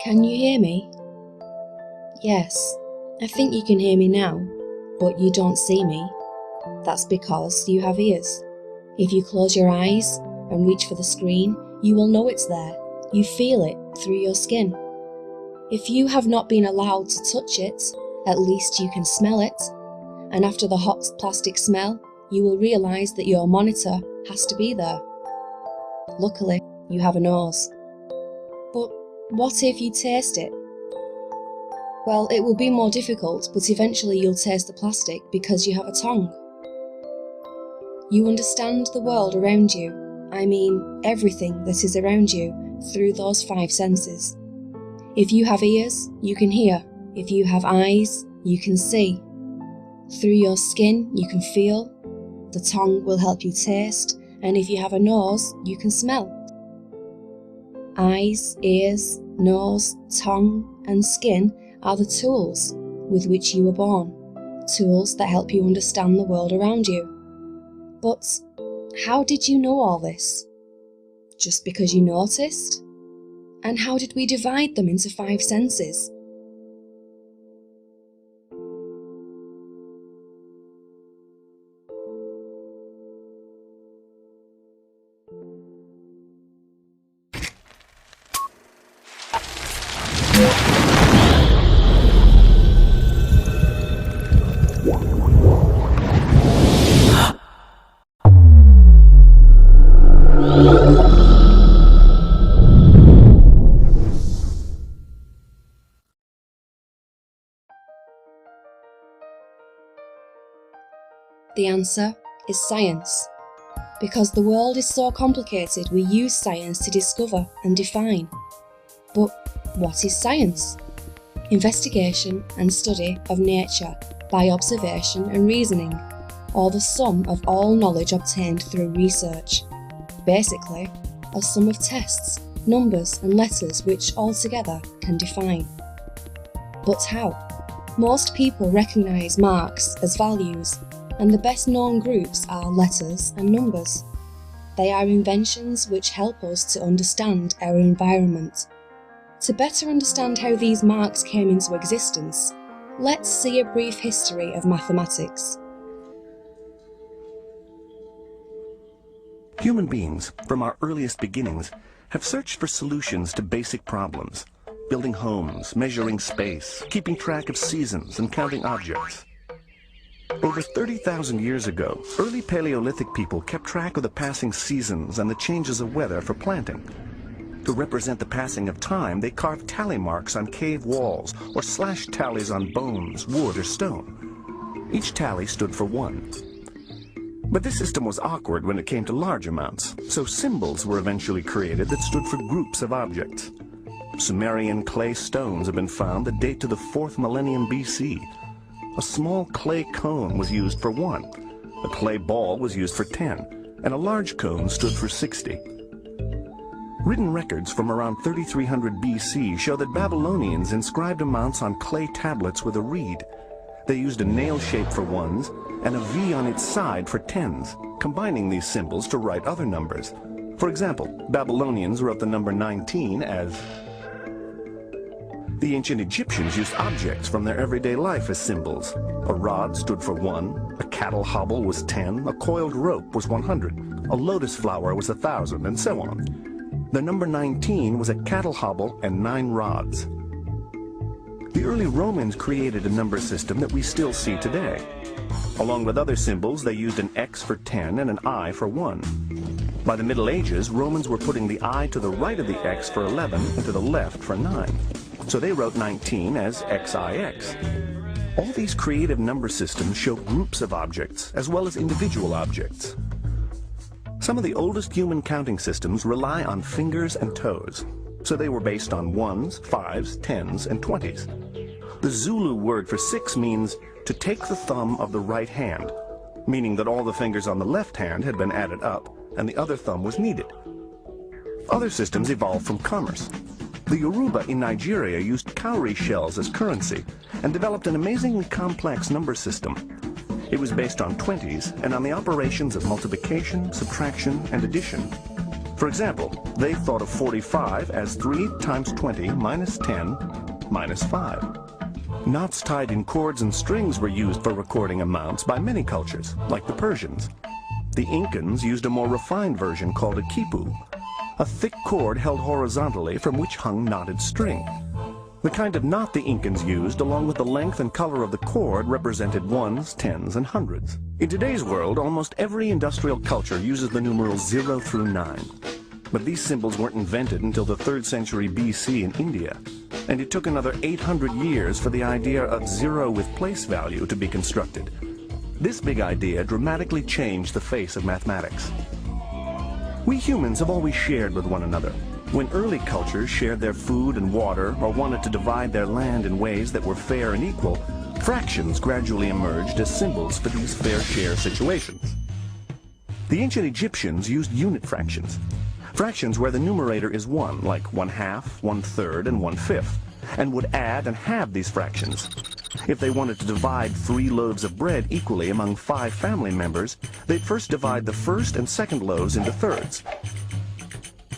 Can you hear me? Yes, I think you can hear me now, but you don't see me. That's because you have ears. If you close your eyes and reach for the screen, you will know it's there. You feel it through your skin. If you have not been allowed to touch it, at least you can smell it. And after the hot plastic smell, you will realise that your monitor has to be there. Luckily, you have a nose. But what if you taste it? Well, it will be more difficult, but eventually you'll taste the plastic because you have a tongue. You understand the world around you, I mean everything that is around you, through those 5 senses. If you have ears, you can hear. If you have eyes, you can see. Through your skin, you can feel. The tongue will help you taste, and if you have a nose, you can smell. Eyes, ears, nose, tongue, and skin are the tools with which you were born, tools that help you understand the world around you. But how did you know all this? Just because you noticed? And how did we divide them into 5 senses? The answer is science. Because the world is so complicated, we use science to discover and define. But what is science? Investigation and study of nature by observation and reasoning, or the sum of all knowledge obtained through research. Basically, a sum of tests, numbers and letters which altogether can define. But how? Most people recognise marks as values, and the best known groups are letters and numbers. They are inventions which help us to understand our environment. To better understand how these marks came into existence, let's see a brief history of mathematics. Human beings, from our earliest beginnings, have searched for solutions to basic problems, building homes, measuring space, keeping track of seasons, and counting objects. Over 30,000 years ago, early Paleolithic people kept track of the passing seasons and the changes of weather for planting. To represent the passing of time, they carved tally marks on cave walls or slashed tallies on bones, wood, or stone. Each tally stood for 1. But this system was awkward when it came to large amounts, so symbols were eventually created that stood for groups of objects. Sumerian clay stones have been found that date to the 4th millennium BC. A small clay cone was used for 1, a clay ball was used for 10, and a large cone stood for 60. Written records from around 3300 BC show that Babylonians inscribed amounts on clay tablets with a reed. They used a nail shape for 1s and a V on its side for 10s, combining these symbols to write other numbers. For example, Babylonians wrote the number 19 as. The ancient Egyptians used objects from their everyday life as symbols. A rod stood for 1, a cattle hobble was 10, a coiled rope was 100, a lotus flower was 1,000, and so on. The number 19 was a cattle hobble and 9 rods. The early Romans created a number system that we still see today. Along with other symbols, they used an X for 10 and an I for 1. By the Middle Ages, Romans were putting the I to the right of the X for 11 and to the left for 9. So they wrote 19 as XIX. All these creative number systems show groups of objects as well as individual objects. Some of the oldest human counting systems rely on fingers and toes, so they were based on 1s, 5s, 10s, and 20s. The Zulu word for 6 means to take the thumb of the right hand, meaning that all the fingers on the left hand had been added up and the other thumb was needed. Other systems evolved from commerce. The Yoruba in Nigeria used cowrie shells as currency and developed an amazingly complex number system. It was based on 20s and on the operations of multiplication, subtraction, and addition. For example, they thought of 45 as 3 times 20 minus 10 minus 5. Knots tied in cords and strings were used for recording amounts by many cultures, like the Persians. The Incans used a more refined version called a quipu, a thick cord held horizontally from which hung knotted string. The kind of knot the Incans used, along with the length and color of the cord, represented ones, tens, and hundreds. In today's world, almost every industrial culture uses the numerals 0 through 9. But these symbols weren't invented until the 3rd century BC in India, and it took another 800 years for the idea of zero with place value to be constructed. This big idea dramatically changed the face of mathematics. We humans have always shared with one another. When early cultures shared their food and water or wanted to divide their land in ways that were fair and equal, fractions gradually emerged as symbols for these fair share situations. The ancient Egyptians used unit fractions. Fractions where the numerator is 1, like 1/2, 1/3, and 1/5, and would add and halve these fractions. If they wanted to divide 3 loaves of bread equally among 5 family members, they'd first divide the first and second loaves into thirds.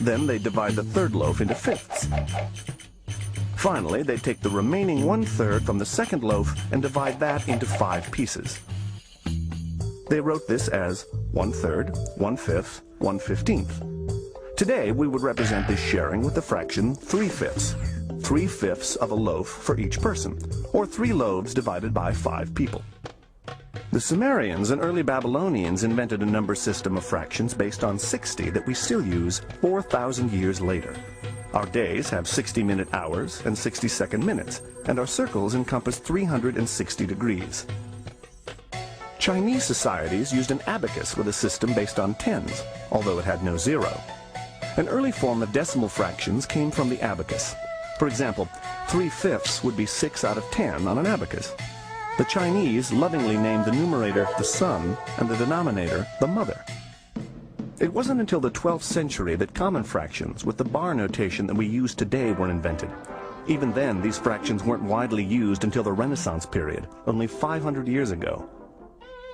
Then they'd divide the third loaf into fifths. Finally, they'd take the remaining 1/3 from the second loaf and divide that into 5 pieces. They wrote this as 1/3, 1/5, 1/15. Today, we would represent this sharing with the fraction 3/5, 3/5 of a loaf for each person, or 3 loaves divided by 5 people. The Sumerians and early Babylonians invented a number system of fractions based on 60 that we still use 4,000 years later. Our days have 60-minute hours and 60-second minutes, and our circles encompass 360 degrees. Chinese societies used an abacus with a system based on tens, although it had no zero. An early form of decimal fractions came from the abacus. For example, 3/5 would be 6 out of 10 on an abacus. The Chinese lovingly named the numerator the sun and the denominator the mother. It wasn't until the 12th century that common fractions with the bar notation that we use today were invented. Even then, these fractions weren't widely used until the Renaissance period, only 500 years ago.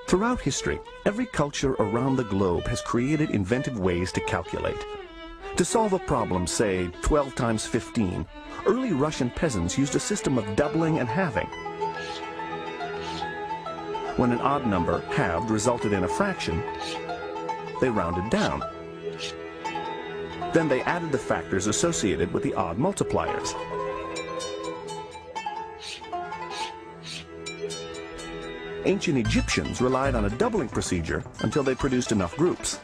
Throughout history, every culture around the globe has created inventive ways to calculate. To solve a problem, say 12 times 15, early Russian peasants used a system of doubling and halving. When an odd number, halved, resulted in a fraction, they rounded down. Then they added the factors associated with the odd multipliers. Ancient Egyptians relied on a doubling procedure until they produced enough groups.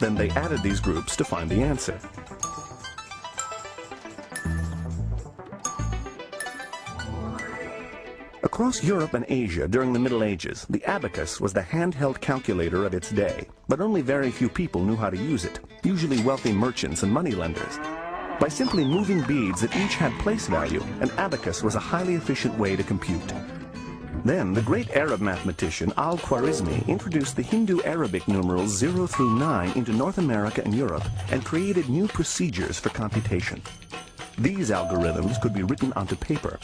Then they added these groups to find the answer. Across Europe and Asia during the Middle Ages, the abacus was the handheld calculator of its day, but only very few people knew how to use it, usually wealthy merchants and moneylenders. By simply moving beads that each had place value, an abacus was a highly efficient way to compute. Then, the great Arab mathematician Al-Khwarizmi introduced the Hindu-Arabic numerals 0 through 9 into North America and Europe and created new procedures for computation. These algorithms could be written onto paper.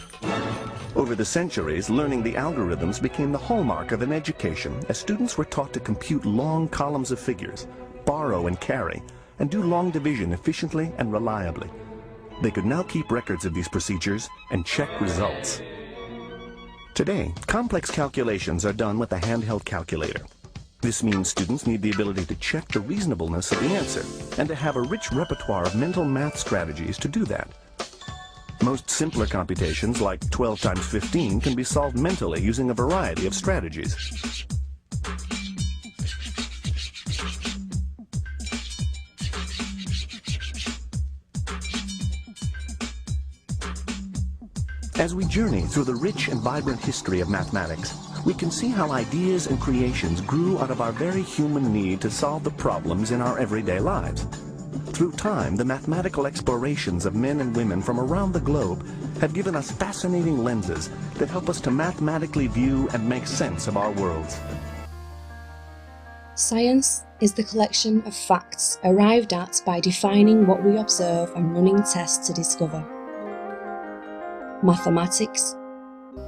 Over the centuries, learning the algorithms became the hallmark of an education as students were taught to compute long columns of figures, borrow and carry, and do long division efficiently and reliably. They could now keep records of these procedures and check results. Today, complex calculations are done with a handheld calculator. This means students need the ability to check the reasonableness of the answer and to have a rich repertoire of mental math strategies to do that. Most simpler computations, like 12 times 15, can be solved mentally using a variety of strategies. As we journey through the rich and vibrant history of mathematics, we can see how ideas and creations grew out of our very human need to solve the problems in our everyday lives. Through time, the mathematical explorations of men and women from around the globe have given us fascinating lenses that help us to mathematically view and make sense of our worlds. Science is the collection of facts arrived at by defining what we observe and running tests to discover. Mathematics,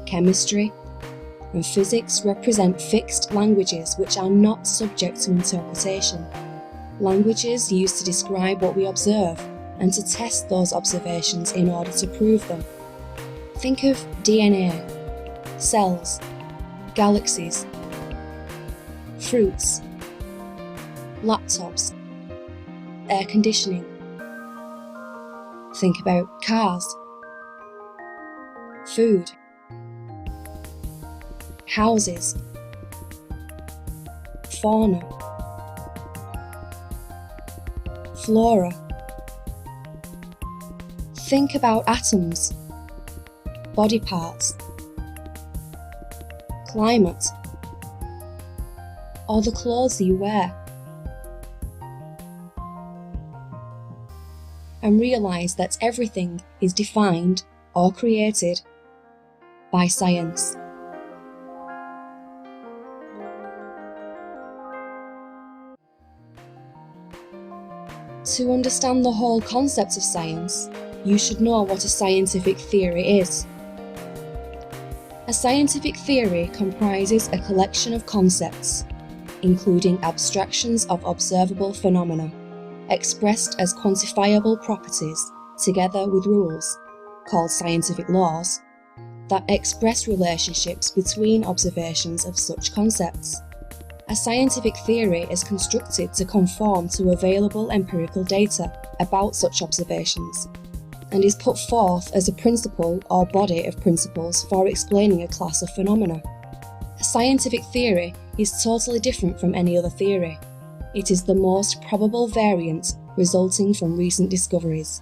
chemistry, and physics represent fixed languages which are not subject to interpretation. Languages used to describe what we observe and to test those observations in order to prove them. Think of DNA, cells, galaxies, fruits, laptops, air conditioning. Think about cars, food, houses, fauna, flora. Think about atoms, body parts, climate, or the clothes you wear. And realise that everything is defined or created by science. To understand the whole concept of science, you should know what a scientific theory is. A scientific theory comprises a collection of concepts, including abstractions of observable phenomena, expressed as quantifiable properties, together with rules, called scientific laws, that express relationships between observations of such concepts. A scientific theory is constructed to conform to available empirical data about such observations, and is put forth as a principle or body of principles for explaining a class of phenomena. A scientific theory is totally different from any other theory. It is the most probable variant resulting from recent discoveries.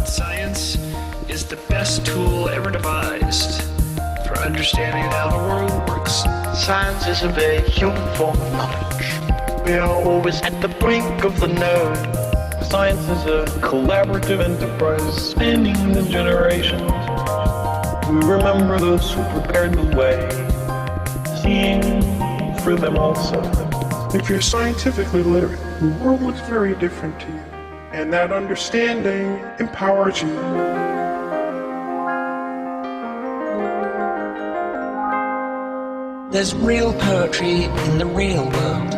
Science is the best tool ever devised for understanding how the world works. Science is a very human form of knowledge. We are always at the brink of the node. Science is a collaborative enterprise spanning the generations. We remember those who prepared the way, seeing for them also. If you're scientifically literate, the world looks very different to you, and that understanding empowers you. There's real poetry in the real world.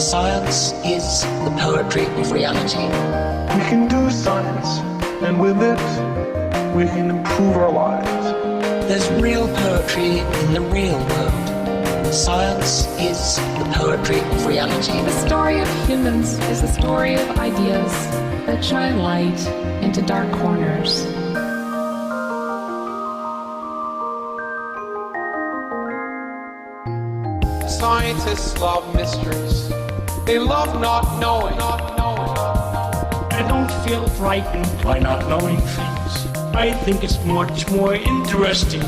Science is the poetry of reality. We can do science, and with it, we can improve our lives. There's real poetry in the real world. Science is the poetry of reality. The story of humans is the story of ideas that shine light into dark corners. Scientists love mysteries. They love not knowing. I don't feel frightened by not knowing things. I think it's much more interesting.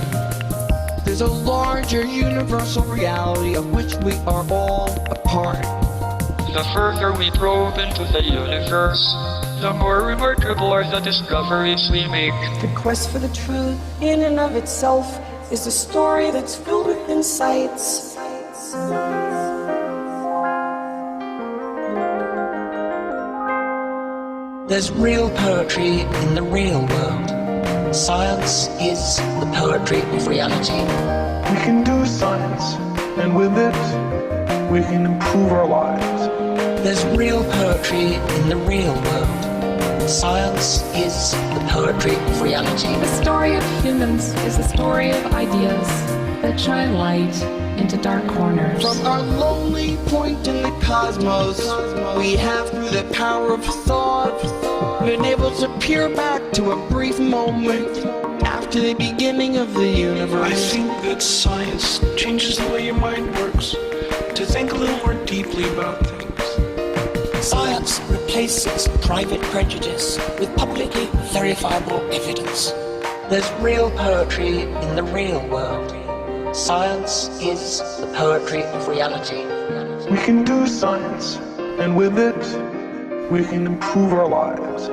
There's a larger universal reality of which we are all a part. The further we probe into the universe, the more remarkable are the discoveries we make. The quest for the truth in and of itself is a story that's filled with insights. There's real poetry in the real world. Science is the poetry of reality. We can do science, and with it, we can improve our lives. There's real poetry in the real world. Science is the poetry of reality. The story of humans is the story of ideas that shine light into dark corners. From our lonely point in the cosmos, we have, through the power of thought, been able to peer back to a brief moment after the beginning of the universe. I think that science changes the way your mind works, to think a little more deeply about things. Science replaces private prejudice with publicly verifiable evidence. There's real poetry in the real world. Science is the poetry of reality. We can do science, and with it, we can improve our lives.